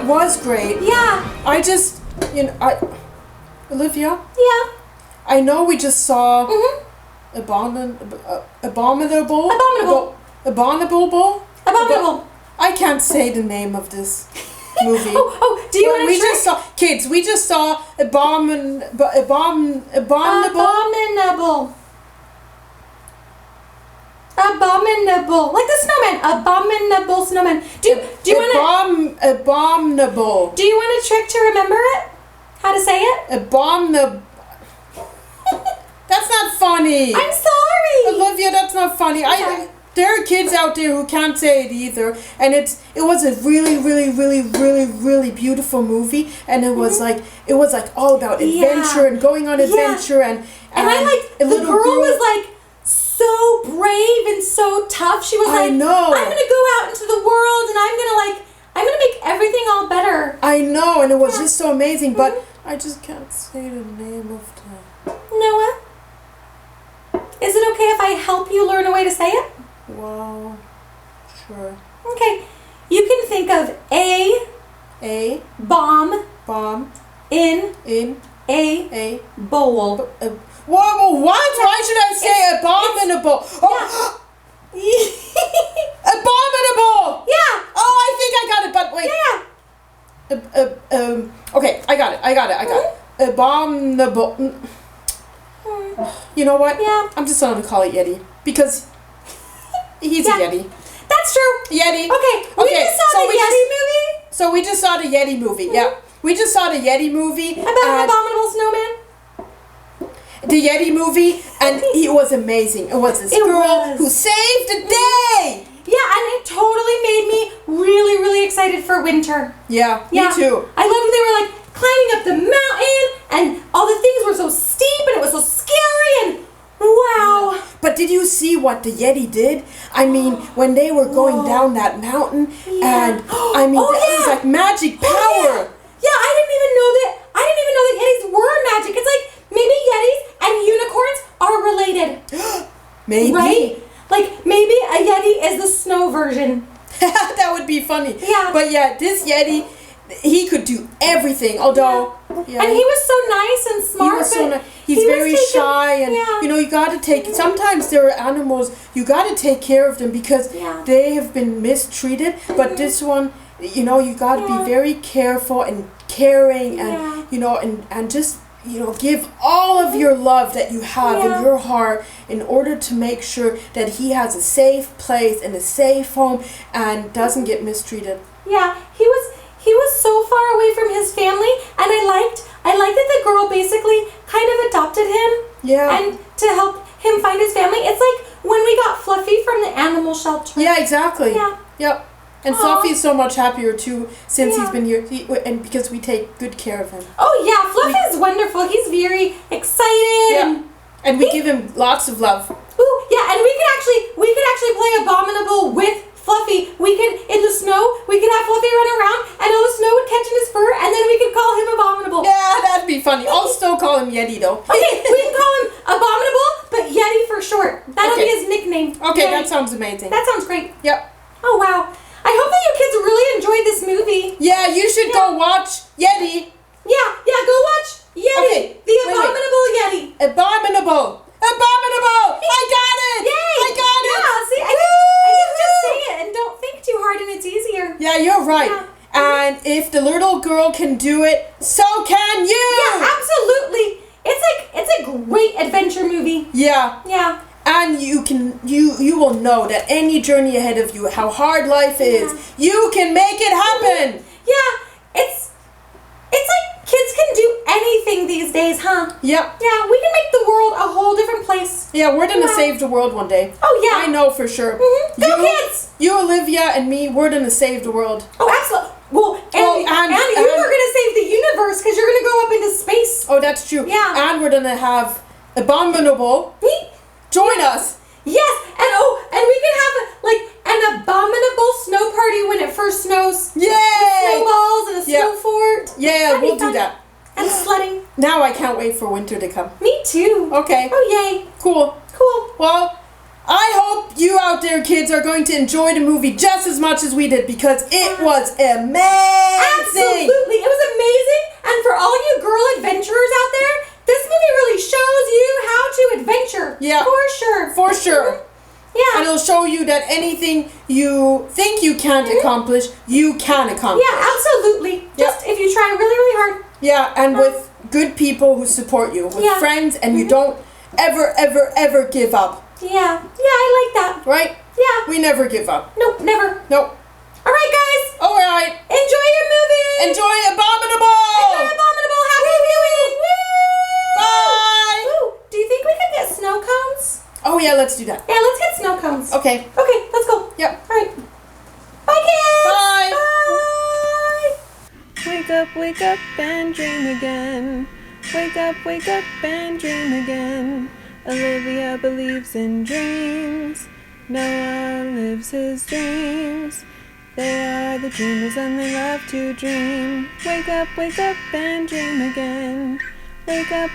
That was great. Yeah. I just, Olivia? Yeah. I know we just saw Mm-hmm. Abominable. Abominable. I can't say the name of this movie. Do you want to We just saw kids. We just saw Abominable. Abominable. Like the snowman. Abominable snowman. Do you want to... Abominable. Do you want a trick to remember it? How to say it? Abominable. That's not funny. I'm sorry. Olivia, that's not funny. There are kids out there who can't say it either, and it was a really, really, really, really, really beautiful movie, and it was like all about adventure and going on adventure and I like the girl was like so brave and so tough. She was like, I'm gonna go out into the world and I'm gonna make everything all better. I know, and it was just so amazing, but I just can't say the name of the... Noah, is it okay if I help you learn a way to say it? Well, sure. Okay, you can think of a bomb in a bowl. Whoa, what? Why should I say abominable? Abominable! Yeah! Oh, I think I got it, but wait. Yeah. Okay, I got it. Abominable. You know what? Yeah. I'm just going to call it Yeti. Because he's a Yeti. That's true. Yeti. Okay, we just saw the Yeti movie. So we just saw the Yeti movie, yeah. We just saw the Yeti movie. About an abominable snowman? The Yeti movie, and it was amazing. It was this girl who saved the day. Yeah, and it totally made me really, really excited for winter. Yeah, me too. I loved when they were like climbing up the mountain, and all the things were so steep, and it was so scary, and wow. But did you see what the Yeti did? I mean, when they were going down that mountain, and I mean, it was like magic power. Yeah, I didn't even know that Yetis were magic. It's like maybe Yetis and unicorns are related. Maybe. Right? Like maybe a Yeti is the snow version. That would be funny. Yeah. But yeah, this Yeti, he could do everything. Although, and he was so nice and smart. He was so nice. He's very shy, and you got to take. Sometimes there are animals you got to take care of them because they have been mistreated. But this one, you got to be very careful and caring, and and just give all of your love that you have in your heart in order to make sure that he has a safe place and a safe home and doesn't get mistreated. Yeah, he was so far away from his family, and I liked that the girl basically kind of adopted him. Yeah. And to help him find his family. It's like when we got Fluffy from the animal shelter. Yeah, exactly. Yeah. Yep. And Fluffy's so much happier too since he's been here, and because we take good care of him. Oh yeah, Fluffy's wonderful. He's very excited. Yeah. And we give him lots of love. Ooh, yeah, and we could actually play Abominable with Fluffy. We could in the snow. We could have Fluffy run around, and all the snow would catch in his fur, and then we could call him Abominable. Yeah, that'd be funny. I'll still call him Yeti though. Okay, we can call him Abominable, but Yeti for short. That'll be his nickname. Okay, Yeti. that sounds amazing. That sounds great. Yep. Oh wow. I hope that you kids really enjoyed this movie. Yeah, you should go watch Yeti. Yeah, go watch Yeti. Okay, the Abominable Yeti. Abominable. I got it. Yay. I got it. Yeah, see, I can just say it and don't think too hard and it's easier. Yeah, you're right. Yeah. And if the little girl can do it, so can you. Yeah, absolutely. It's a great adventure movie. Yeah. Yeah. And you will know that any journey ahead of you, how hard life is, you can make it happen. Yeah, it's like kids can do anything these days, huh? Yep. Yeah, we can make the world a whole different place. Yeah, we're gonna save the world one day. Oh yeah. I know for sure. Mm-hmm. Go kids! You, Olivia, and me, we're gonna save the world. Oh, absolutely. Well, and you are gonna save the universe because you're gonna go up into space. Oh, that's true. Yeah. And we're gonna have Abominable join us. Yes, and we can have like an abominable snow party when it first snows. Yay! With snowballs and a snow fort. Yeah, we'll do that. And sledding. Now I can't wait for winter to come. Me too. Okay. Oh yay. Cool. Cool. Well, I hope you out there, kids, are going to enjoy the movie just as much as we did because it was amazing. Absolutely. It was amazing. And for all you girl adventurers out there, this movie really shows you how to adventure. Yeah. For sure. For sure. Mm-hmm. Yeah. And it'll show you that anything you think you can't accomplish, you can accomplish. Yeah, absolutely. Just if you try really, really hard. Yeah, and with good people who support you, with friends, and you don't ever give up. Yeah, I like that. Right? Yeah. We never give up. Nope, never. Nope. All right, guys. All right. Enjoy your movie. Enjoy Abominable. Enjoy Abominable. Happy viewing. Woo! Bye. Woo! Do you think we could get snow cones? Oh yeah, let's do that. Yeah, let's get snow cones. Okay. Okay, let's go. Yep. All right. Bye, kids. Bye. Bye. Wake up and dream again. Wake up and dream again. Olivia believes in dreams. Noah lives his dreams. They are the dreamers and they love to dream. Wake up and dream again. Wake up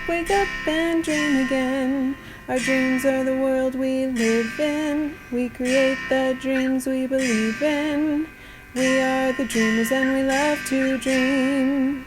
and dream again. Our dreams are the world we live in. We create the dreams we believe in. We are the dreamers and we love to dream.